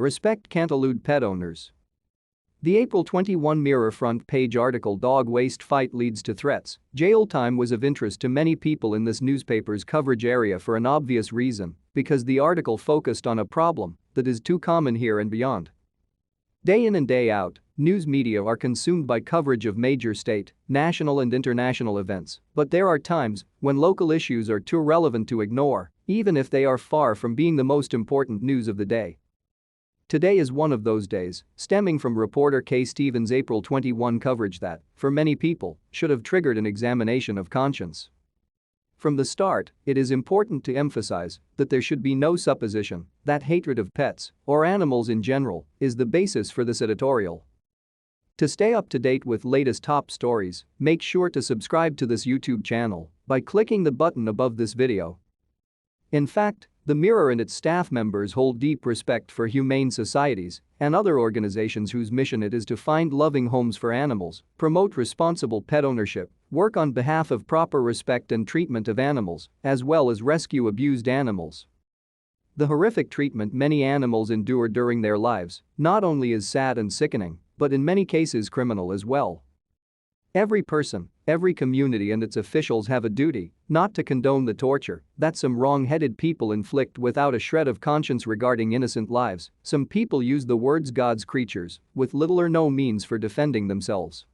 Respect can't elude pet owners. The April 21 Mirror front page article "Dog Waste Fight Leads to Threats." Jail time was of interest to many people in this newspaper's coverage area for an obvious reason, because the article focused on a problem that is too common here and beyond. Day in and day out, news media are consumed by coverage of major state, national and international events, but there are times when local issues are too relevant to ignore, even if they are far from being the most important news of the day. Today is one of those days, stemming from reporter Kay Stevens' April 21 coverage that, for many people, should have triggered an examination of conscience. From the start, it is important to emphasize that there should be no supposition that hatred of pets, or animals in general, is the basis for this editorial. To stay up to date with latest top stories, make sure to subscribe to this YouTube channel by clicking the button above this video. In fact, the Mirror and its staff members hold deep respect for humane societies and other organizations whose mission it is to find loving homes for animals, promote responsible pet ownership, work on behalf of proper respect and treatment of animals, as well as rescue abused animals. The horrific treatment many animals endure during their lives not only is sad and sickening, but in many cases criminal as well. Every person, every community and its officials have a duty not to condone the torture that some wrong-headed people inflict without a shred of conscience regarding innocent lives. Some people use the words God's creatures with little or no means for defending themselves.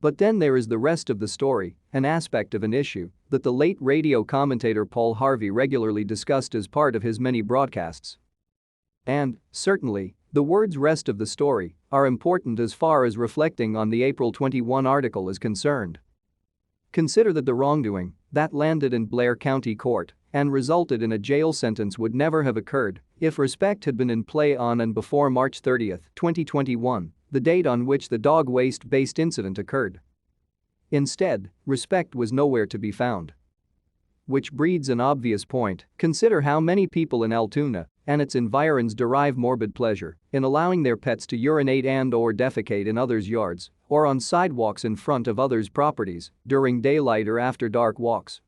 But then there is the rest of the story, an aspect of an issue that the late radio commentator Paul Harvey regularly discussed as part of his many broadcasts. And, certainly, the words "rest of the story" are important as far as reflecting on the April 21 article is concerned. Consider that the wrongdoing that landed in Blair County Court and resulted in a jail sentence would never have occurred if respect had been in play on and before March 30, 2021, the date on which the dog waste-based incident occurred. Instead, respect was nowhere to be found. Which breeds an obvious point: consider how many people in Altoona and its environs derive morbid pleasure in allowing their pets to urinate and/or defecate in others' yards or on sidewalks in front of others' properties during daylight or after dark walks.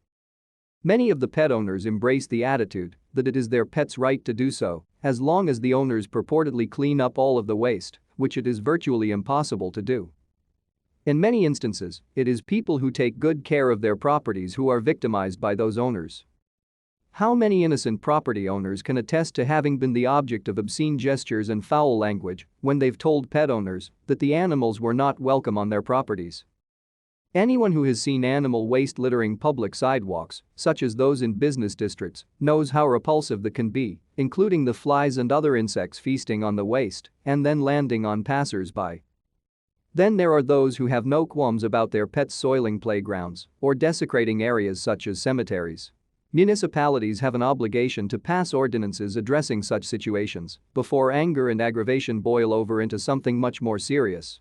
Many of the pet owners embrace the attitude that it is their pet's right to do so, as long as the owners purportedly clean up all of the waste, which it is virtually impossible to do. In many instances, it is people who take good care of their properties who are victimized by those owners. How many innocent property owners can attest to having been the object of obscene gestures and foul language when they've told pet owners that the animals were not welcome on their properties? Anyone who has seen animal waste littering public sidewalks, such as those in business districts, knows how repulsive that can be, including the flies and other insects feasting on the waste and then landing on passers-by. Then there are those who have no qualms about their pets soiling playgrounds or desecrating areas such as cemeteries. Municipalities have an obligation to pass ordinances addressing such situations before anger and aggravation boil over into something much more serious.